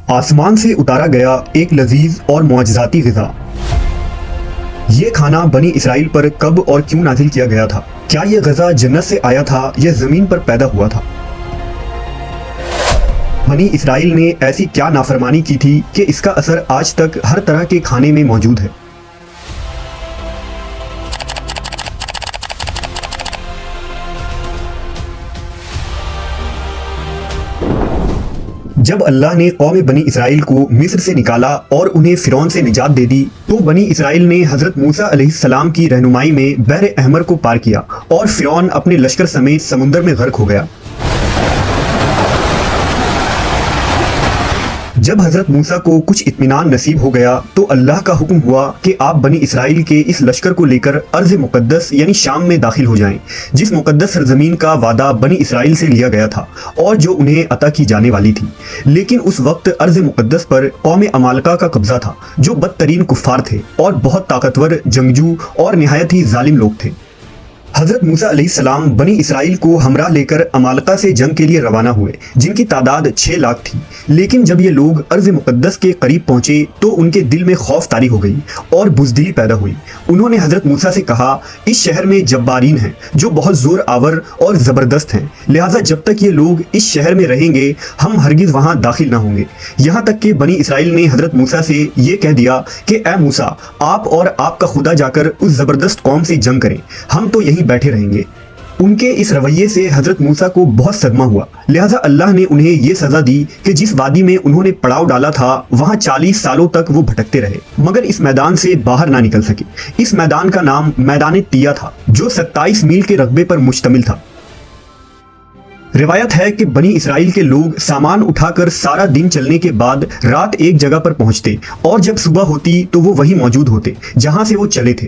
آسمان سے اتارا گیا ایک لذیذ اور معجزاتی غذا۔ یہ کھانا بنی اسرائیل پر کب اور کیوں نازل کیا گیا تھا؟ کیا یہ غذا جنت سے آیا تھا یا زمین پر پیدا ہوا تھا؟ بنی اسرائیل نے ایسی کیا نافرمانی کی تھی کہ اس کا اثر آج تک ہر طرح کے کھانے میں موجود ہے؟ جب اللہ نے قوم بنی اسرائیل کو مصر سے نکالا اور انہیں فرعون سے نجات دے دی تو بنی اسرائیل نے حضرت موسیٰ علیہ السلام کی رہنمائی میں بحر احمر کو پار کیا اور فرعون اپنے لشکر سمیت سمندر میں غرق ہو گیا۔ جب حضرت موسیٰ کو کچھ اطمینان نصیب ہو گیا تو اللہ کا حکم ہوا کہ آپ بنی اسرائیل کے اس لشکر کو لے کر ارض مقدس یعنی شام میں داخل ہو جائیں، جس مقدس سرزمین کا وعدہ بنی اسرائیل سے لیا گیا تھا اور جو انہیں عطا کی جانے والی تھی۔ لیکن اس وقت ارض مقدس پر قوم عمالقہ کا قبضہ تھا، جو بدترین کفار تھے اور بہت طاقتور، جنگجو اور نہایت ہی ظالم لوگ تھے۔ حضرت موسیٰ علیہ السلام بنی اسرائیل کو ہمراہ لے کر عمالقہ سے جنگ کے لیے روانہ ہوئے، جن کی تعداد 6 لاکھ تھی۔ لیکن جب یہ لوگ ارض مقدس کے قریب پہنچے تو ان کے دل میں خوف طاری ہو گئی اور بزدلی پیدا ہوئی۔ انہوں نے حضرت موسیٰ سے کہا، اس شہر میں جبارین ہیں جو بہت زور آور اور زبردست ہیں، لہٰذا جب تک یہ لوگ اس شہر میں رہیں گے ہم ہرگز وہاں داخل نہ ہوں گے۔ یہاں تک کہ بنی اسرائیل نے حضرت موسیٰ سے یہ کہہ دیا کہ اے موسیٰ، آپ اور آپ کا خدا جا کر اس زبردست قوم سے جنگ کریں، ہم تو یہیں بیٹھے رہیں گے۔ ان کے اس رویے سے حضرت موسیٰ کو بہت صدمہ ہوا، لہٰذا اللہ نے انہیں یہ سزا دی کہ جس وادی میں انہوں نے پڑاؤ ڈالا تھا وہاں 40 سالوں تک وہ بھٹکتے رہے مگر اس میدان سے باہر نہ نکل سکے۔ اس میدان کا نام میدان تیہ تھا، جو 27 میل کے رقبے پر مشتمل تھا۔ روایت ہے کہ بنی اسرائیل کے لوگ سامان اٹھا کر سارا دن چلنے کے بعد رات ایک جگہ پر پہنچتے اور جب صبح ہوتی تو وہ وہیں موجود ہوتے جہاں سے وہ چلے تھے۔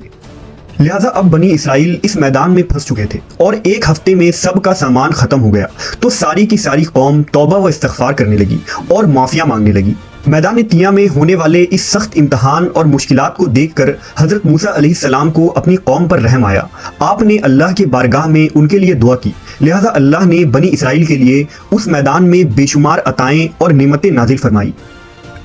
لہٰذا اب بنی اسرائیل اس میدان میں پھنس چکے تھے اور ایک ہفتے میں سب کا سامان ختم ہو گیا تو ساری کی ساری قوم توبہ و استغفار کرنے لگی اور معافیاں مانگنے لگی۔ میدان تیہ میں ہونے والے اس سخت امتحان اور مشکلات کو دیکھ کر حضرت موسیٰ علیہ السلام کو اپنی قوم پر رحم آیا۔ آپ نے اللہ کے بارگاہ میں ان کے لیے دعا کی، لہٰذا اللہ نے بنی اسرائیل کے لیے اس میدان میں بے شمار عطائیں اور نعمتیں نازل فرمائی۔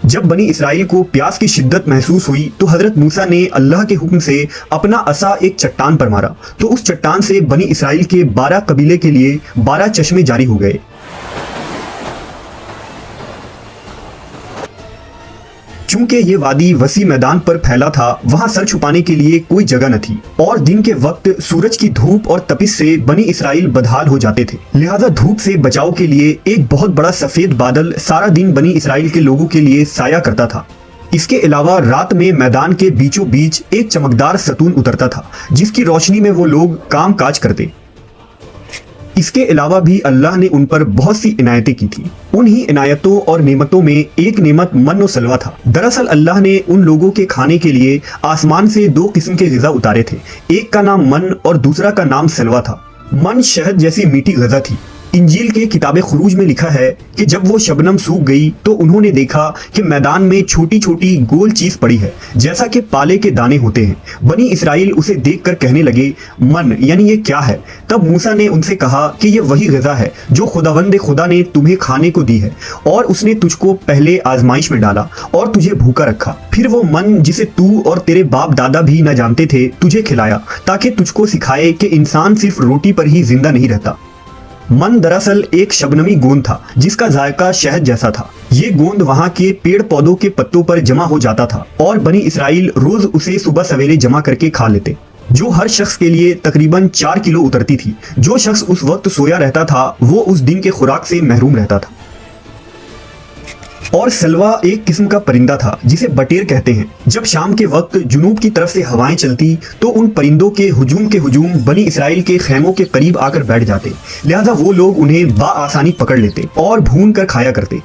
جب بنی اسرائیل کو پیاس کی شدت محسوس ہوئی تو حضرت موسیٰ نے اللہ کے حکم سے اپنا عصا ایک چٹان پر مارا تو اس چٹان سے بنی اسرائیل کے 12 قبیلے کے لیے 12 چشمے جاری ہو گئے۔ چونکہ یہ وادی وسیع میدان پر پھیلا تھا، وہاں سر چھپانے کے لیے کوئی جگہ نہ تھی اور دن کے وقت سورج کی دھوپ اور تپش سے بنی اسرائیل بدحال ہو جاتے تھے، لہٰذا دھوپ سے بچاؤ کے لیے ایک بہت بڑا سفید بادل سارا دن بنی اسرائیل کے لوگوں کے لیے سایہ کرتا تھا۔ اس کے علاوہ رات میں میدان کے بیچوں بیچ ایک چمکدار ستون اترتا تھا جس کی روشنی میں وہ لوگ کام کاج کرتے۔ اس کے علاوہ بھی اللہ نے ان پر بہت سی عنایتیں کی تھی۔ انہی عنایتوں اور نعمتوں میں ایک نعمت من و سلوہ تھا۔ دراصل اللہ نے ان لوگوں کے کھانے کے لیے آسمان سے 2 قسم کے غذا اتارے تھے، ایک کا نام من اور دوسرا کا نام سلوہ تھا۔ من شہد جیسی میٹھی غذا تھی۔ انجیل کے کتاب خروج میں لکھا ہے کہ جب وہ شبنم سوکھ گئی تو انہوں نے دیکھا کہ میدان میں چھوٹی چھوٹی گول چیز پڑی ہے جیسا کہ پالے کے دانے ہوتے ہیں۔ بنی اسرائیل اسے دیکھ کر کہنے لگے، من یعنی یہ کیا ہے؟ تب موسیٰ نے ان سے کہا کہ یہ وہی غذا ہے جو خداوند خدا نے تمہیں کھانے کو دی ہے، اور اس نے تجھ کو پہلے آزمائش میں ڈالا اور تجھے بھوکا رکھا، پھر وہ من جسے تو اور تیرے باپ دادا بھی نہ جانتے تھے تجھے کھلایا، تاکہ تجھ کو سکھائے کہ انسان صرف روٹی پر ہی زندہ نہیں رہتا۔ من دراصل ایک شبنمی گوند تھا جس کا ذائقہ شہد جیسا تھا۔ یہ گوند وہاں کے پیڑ پودوں کے پتوں پر جمع ہو جاتا تھا اور بنی اسرائیل روز اسے صبح سویرے جمع کر کے کھا لیتے، جو ہر شخص کے لیے تقریباً 4 کلو اترتی تھی۔ جو شخص اس وقت سویا رہتا تھا وہ اس دن کے خوراک سے محروم رہتا تھا۔ اور سلوہ ایک قسم کا پرندہ تھا جسے بٹیر کہتے ہیں۔ جب شام کے وقت جنوب کی طرف سے ہوائیں چلتی تو ان پرندوں کے ہجوم بنی اسرائیل کے خیموں کے قریب آ کر بیٹھ جاتے، لہٰذا وہ لوگ انہیں بآسانی پکڑ لیتے اور بھون کر کھایا کرتے۔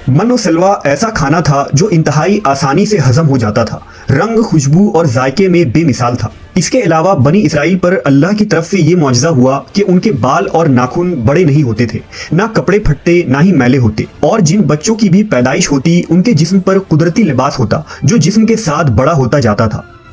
من و سلوہ ایسا کھانا تھا جو انتہائی آسانی سے ہضم ہو جاتا تھا، رنگ، خوشبو اور ذائقے میں بے مثال تھا۔ اس کے علاوہ بنی اسرائیل پر اللہ کی طرف سے یہ معجزہ ہوا کہ ان کے بال اور ناخن بڑے نہیں ہوتے تھے، نہ کپڑے پھٹتے نہ ہی میلے ہوتے، اور جن بچوں کی بھی پیدائش ہوتی ان کے جسم پر قدرتی لباس ہوتا جو جسم کے ساتھ بڑا ہوتا جاتا تھا۔